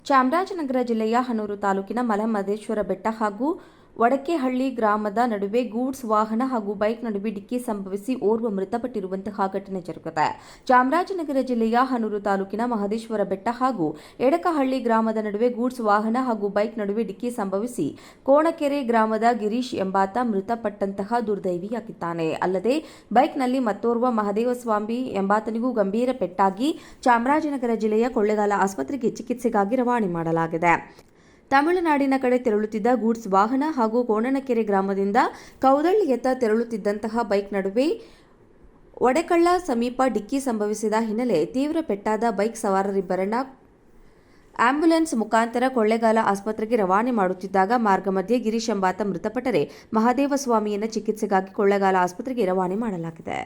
ಚಾಮರಾಜನಗರ ಜಿಲ್ಲೆಯ ಹನೂರು ತಾಲೂಕಿನ ಮಲೆಮಹದೇಶ್ವರ ಬೆಟ್ಟ ಹಾಗೂ ವಡಕೆಹಳ್ಳಿ ಗ್ರಾಮದ ನಡುವೆ ಗೂಡ್ಸ್ ವಾಹನ ಹಾಗೂ ಬೈಕ್ ನಡುವೆ ಡಿಕ್ಕಿ ಸಂಭವಿಸಿ ಓರ್ವ ಮೃತಪಟ್ಟಿರುವಂತಹ ಘಟನೆ ಜರುಗಿದೆ. ಚಾಮರಾಜನಗರ ಜಿಲ್ಲೆಯ ಹನೂರು ತಾಲೂಕಿನ ಮಹದೇಶ್ವರ ಬೆಟ್ಟ ಹಾಗೂ ಎಡಕಹಳ್ಳಿ ಗ್ರಾಮದ ನಡುವೆ ಗೂಡ್ಸ್ ವಾಹನ ಹಾಗೂ ಬೈಕ್ ನಡುವೆ ಡಿಕ್ಕಿ ಸಂಭವಿಸಿ ಕೋಣಕೆರೆ ಗ್ರಾಮದ ಗಿರೀಶ್ ಎಂಬಾತ ಮೃತಪಟ್ಟಂತಹ ದುರ್ದೈವಿಯಾಗಿದ್ದಾನೆ. ಅಲ್ಲದೆ ಬೈಕ್ನಲ್ಲಿ ಮತ್ತೋರ್ವ ಮಹದೇವಸ್ವಾಮಿ ಎಂಬಾತನಿಗೂ ಗಂಭೀರ ಪೆಟ್ಟಾಗಿ ಚಾಮರಾಜನಗರ ಜಿಲ್ಲೆಯ ಕೊಳ್ಳೇಗಾಲ ಆಸ್ಪತ್ರೆಗೆ ಚಿಕಿತ್ಸೆಗಾಗಿ ರವಾನೆ ಮಾಡಲಾಗಿದೆ. ತಮಿಳುನಾಡಿನ ಕಡೆ ತೆರಳುತ್ತಿದ್ದ ಗೂಡ್ಸ್ ವಾಹನ ಹಾಗೂ ಕೋಣನಕೆರೆ ಗ್ರಾಮದಿಂದ ಕೌದಳ್ಳಿಯತ್ತ ತೆರಳುತ್ತಿದ್ದಂತಹ ಬೈಕ್ ನಡುವೆ ಒಡೆಕಳ್ಳ ಸಮೀಪ ಡಿಕ್ಕಿ ಸಂಭವಿಸಿದ ಹಿನ್ನೆಲೆ ತೀವ್ರ ಪೆಟ್ಟಾದ ಬೈಕ್ ಸವಾರರಿಬ್ಬರನ್ನ ಆಂಬ್ಯುಲೆನ್ಸ್ ಮುಖಾಂತರ ಕೊಳ್ಳೇಗಾಲ ಆಸ್ಪತ್ರೆಗೆ ರವಾನೆ ಮಾಡುತ್ತಿದ್ದಾಗ ಮಾರ್ಗ ಮಧ್ಯೆ ಗಿರೀಶ್ ಎಂಬಾತ ಮೃತಪಟ್ಟರೆ ಮಹದೇವಸ್ವಾಮಿಯನ್ನು ಚಿಕಿತ್ಸೆಗಾಗಿ ಕೊಳ್ಳೇಗಾಲ ಆಸ್ಪತ್ರೆಗೆ ರವಾನೆ ಮಾಡಲಾಗಿದೆ.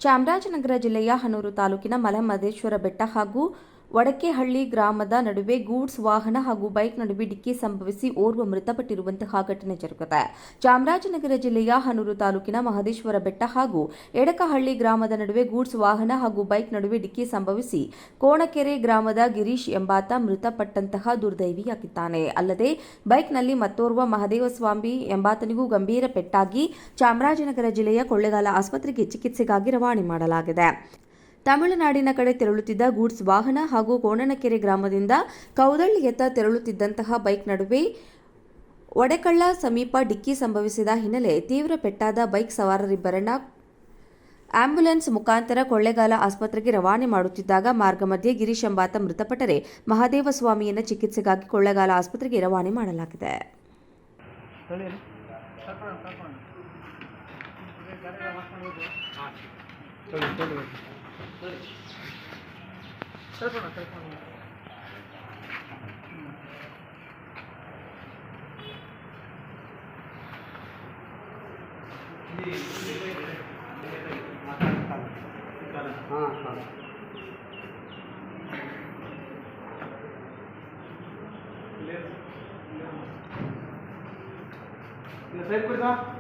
ಚಾಮರಾಜನಗರ ಜಿಲ್ಲೆಯ ಹನೂರು ತಾಲೂಕಿನ ಮಲೆಮಹದೇಶ್ವರ ಬೆಟ್ಟ ಹಾಗೂ ವಡಕೆಹಳ್ಳಿ ಗ್ರಾಮದ ನಡುವೆ ಗೂಡ್ಸ್ ವಾಹನ ಹಾಗೂ ಬೈಕ್ ನಡುವೆ ಡಿಕ್ಕಿ ಸಂಭವಿಸಿ ಓರ್ವ ಮೃತಪಟ್ಟಿರುವಂತಹ ಘಟನೆ ಜರುಗಿದೆ. ಚಾಮರಾಜನಗರ ಜಿಲ್ಲೆಯ ಹನೂರು ತಾಲೂಕಿನ ಮಹದೇಶ್ವರ ಬೆಟ್ಟ ಹಾಗೂ ಎಡಕಹಳ್ಳಿ ಗ್ರಾಮದ ನಡುವೆ ಗೂಡ್ಸ್ ವಾಹನ ಹಾಗೂ ಬೈಕ್ ನಡುವೆ ಡಿಕ್ಕಿ ಸಂಭವಿಸಿ ಕೋಣಕೆರೆ ಗ್ರಾಮದ ಗಿರೀಶ್ ಎಂಬಾತ ಮೃತಪಟ್ಟಂತಹ ದುರ್ದೈವಿಯಾಗಿದ್ದಾನೆ. ಅಲ್ಲದೆ ಬೈಕ್ನಲ್ಲಿ ಮತ್ತೋರ್ವ ಮಹದೇವಸ್ವಾಮಿ ಎಂಬಾತನಿಗೂ ಗಂಭೀರ ಪೆಟ್ಟಾಗಿ ಚಾಮರಾಜನಗರ ಜಿಲ್ಲೆಯ ಕೊಳ್ಳೇಗಾಲ ಆಸ್ಪತ್ರೆಗೆ ಚಿಕಿತ್ಸೆಗಾಗಿ ರವಾನೆ ಮಾಡಲಾಗಿದೆ. ತಮಿಳುನಾಡಿನ ಕಡೆ ತೆರಳುತ್ತಿದ್ದ ಗೂಡ್ಸ್ ವಾಹನ ಹಾಗೂ ಕೋಣನಕೆರೆ ಗ್ರಾಮದಿಂದ ಕೌದಳ್ಳಿಯತ್ತ ತೆರಳುತ್ತಿದ್ದಂತಹ ಬೈಕ್ ನಡುವೆ ಒಡೆಕಳ್ಳ ಸಮೀಪ ಡಿಕ್ಕಿ ಸಂಭವಿಸಿದ ಹಿನ್ನೆಲೆ ತೀವ್ರ ಪೆಟ್ಟಾದ ಬೈಕ್ ಸವಾರರಿಬ್ಬರನ್ನ ಆಂಬ್ಯುಲೆನ್ಸ್ ಮುಖಾಂತರ ಕೊಳ್ಳೇಗಾಲ ಆಸ್ಪತ್ರೆಗೆ ರವಾನೆ ಮಾಡುತ್ತಿದ್ದಾಗ ಮಾರ್ಗ ಮಧ್ಯೆ ಗಿರೀಶ್ ಎಂಬಾತ ಮೃತಪಟ್ಟರೆ ಮಹದೇವಸ್ವಾಮಿಯನ್ನು ಚಿಕಿತ್ಸೆಗಾಗಿ ಕೊಳ್ಳೇಗಾಲ ಆಸ್ಪತ್ರೆಗೆ ರವಾನೆ ಮಾಡಲಾಗಿದೆ. ಸೈಡ್ ಕೊಡಿ ಸರ್.